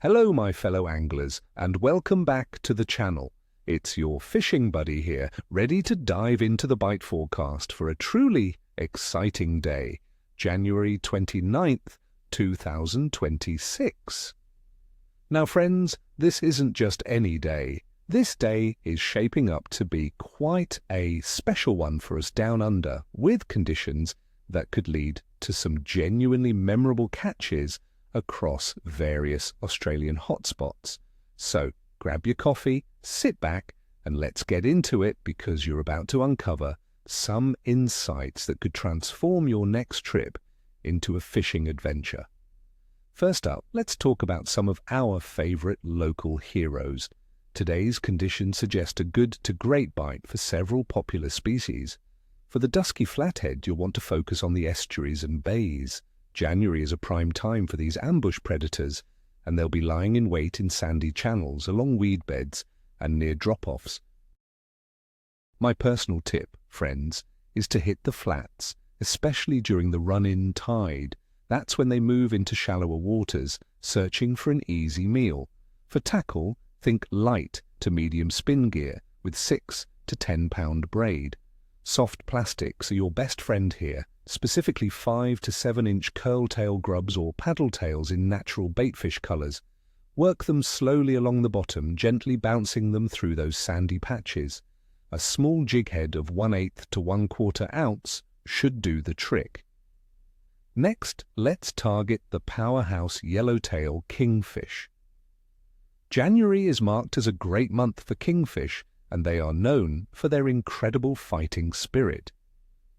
Hello my fellow anglers, and welcome back to the channel. It's your fishing buddy here, ready to dive into the bite forecast for a truly exciting day, January 29th, 2026. Now friends, this isn't just any day. This day is shaping up to be quite a special one for us down under, with conditions that could lead to some genuinely memorable catches across various Australian hotspots. So grab your coffee, sit back, and let's get into it, because you're about to uncover some insights that could transform your next trip into a fishing adventure. First up, let's talk about some of our favorite local heroes. Today's conditions suggest a good to great bite for several popular species. For the Dusky Flathead, you'll want to focus on the estuaries and bays. January is a prime time for these ambush predators, and they'll be lying in wait in sandy channels, along weed beds, and near drop-offs. My personal tip, friends, is to hit the flats, especially during the run-in tide. That's when they move into shallower waters, searching for an easy meal. For tackle, think light to medium spin gear with 6 to 10 pound braid. Soft plastics are your best friend here, specifically 5 to 7 inch curl-tail grubs or paddle tails in natural baitfish colours. Work them slowly along the bottom, gently bouncing them through those sandy patches. A small jig head of 1/8 to 1/4 ounce should do the trick. Next, let's target the powerhouse Yellowtail Kingfish. January is marked as a great month for kingfish, and they are known for their incredible fighting spirit.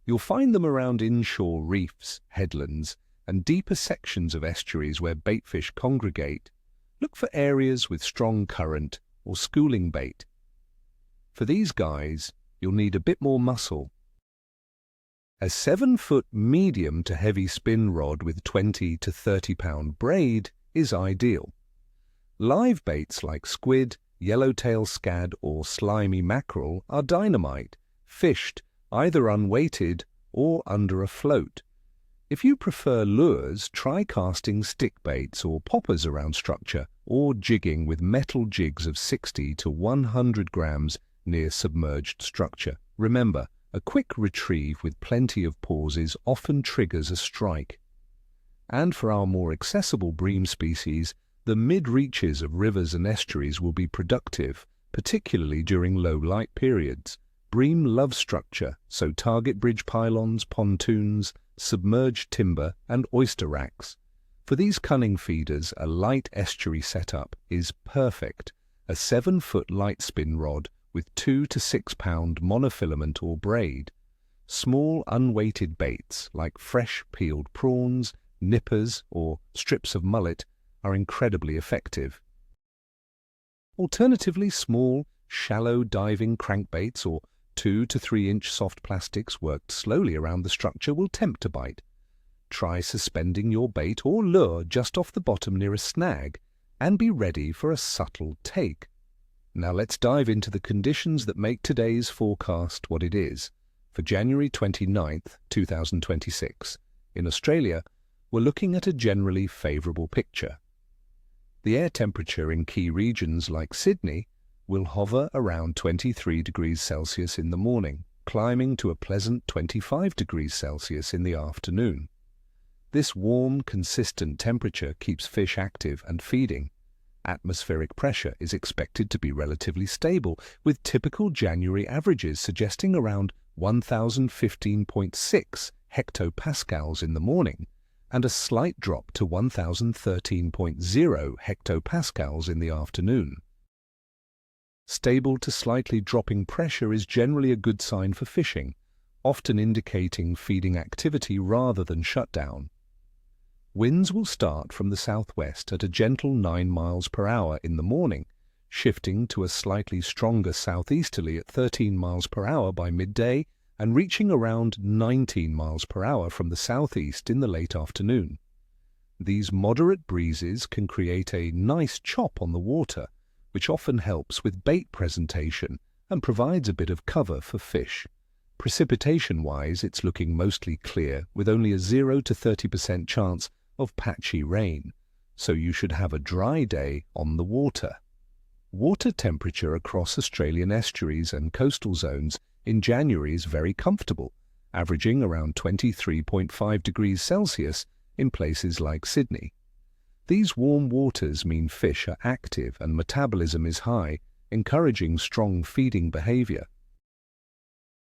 You'll find them around inshore reefs, headlands, and deeper sections of estuaries where baitfish congregate. Look for areas with strong current or schooling bait. For these guys, you'll need a bit more muscle. A 7-foot medium to heavy spin rod with 20 to 30 pound braid is ideal. Live baits like squid, yellowtail scad, or slimy mackerel are dynamite, fished either unweighted or under a float. If you prefer lures, try casting stick baits or poppers around structure, or jigging with metal jigs of 60 to 100 grams near submerged structure. Remember, a quick retrieve with plenty of pauses often triggers a strike. And for our more accessible bream species, the mid-reaches of rivers and estuaries will be productive, particularly during low light periods. Bream love structure, so target bridge pylons, pontoons, submerged timber, and oyster racks. For these cunning feeders, a light estuary setup is perfect. A 7-foot light spin rod with 2 to 6 pound monofilament or braid. Small unweighted baits like fresh peeled prawns, nippers, or strips of mullet are incredibly effective. Alternatively, small, shallow diving crankbaits or 2 to 3 inch soft plastics worked slowly around the structure will tempt a bite. Try suspending your bait or lure just off the bottom near a snag, and be ready for a subtle take. Now let's dive into the conditions that make today's forecast what it is. For January 29th, 2026, in Australia, we're looking at a generally favourable picture. The air temperature in key regions like Sydney will hover around 23 degrees Celsius in the morning, climbing to a pleasant 25 degrees Celsius in the afternoon. This warm, consistent temperature keeps fish active and feeding. Atmospheric pressure is expected to be relatively stable, with typical January averages suggesting around 1015.6 hectopascals in the morning, and a slight drop to 1013.0 hectopascals in the afternoon. Stable to slightly dropping pressure is generally a good sign for fishing, often indicating feeding activity rather than shutdown. Winds will start from the southwest at a gentle 9 miles per hour in the morning, shifting to a slightly stronger southeasterly at 13 miles per hour by midday, and reaching around 19 miles per hour from the southeast in the late afternoon. These moderate breezes can create a nice chop on the water, which often helps with bait presentation and provides a bit of cover for fish. Precipitation-wise, it's looking mostly clear, with only a 0 to 30% chance of patchy rain. so you should have a dry day on the water. Water temperature across Australian estuaries and coastal zones in January is very comfortable, averaging around 23.5 degrees Celsius in places like Sydney. These warm waters mean fish are active and metabolism is high, encouraging strong feeding behavior.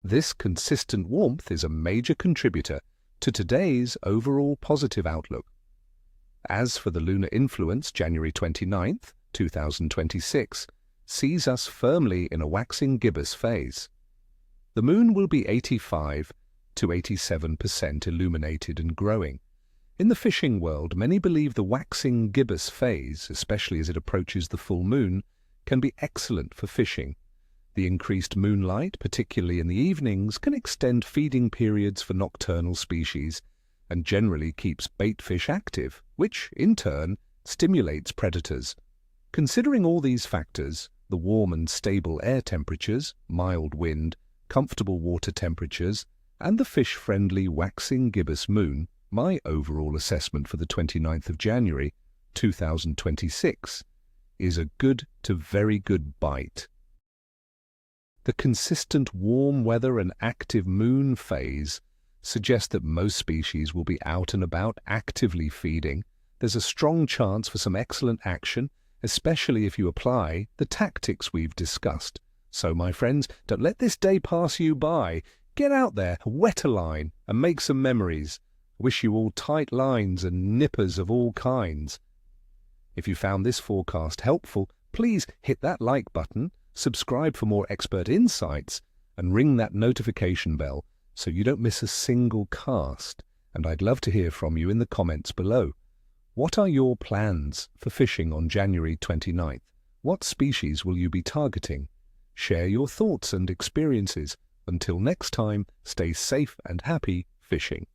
This consistent warmth is a major contributor to today's overall positive outlook. As for the lunar influence, January 29th, 2026, sees us firmly in a waxing gibbous phase. The moon will be 85 to 87% illuminated and growing. In the fishing world, many believe the waxing gibbous phase, especially as it approaches the full moon, can be excellent for fishing. The increased moonlight, particularly in the evenings, can extend feeding periods for nocturnal species and generally keeps bait fish active, which, in turn, stimulates predators. Considering all these factors, the warm and stable air temperatures, mild wind, comfortable water temperatures, and the fish-friendly waxing gibbous moon, my overall assessment for the 29th of January, 2026, is a good to very good bite. The consistent warm weather and active moon phase suggest that most species will be out and about actively feeding. There's a strong chance for some excellent action, especially if you apply the tactics we've discussed. So, my friends, don't let this day pass you by. Get out there, wet a line, and make some memories. Wish you all tight lines and nippers of all kinds. If you found this forecast helpful, please hit that like button, subscribe for more expert insights, and ring that notification bell so you don't miss a single cast. And I'd love to hear from you in the comments below. What are your plans for fishing on January 29th? What species will you be targeting? Share your thoughts and experiences. Until next time, stay safe and happy fishing.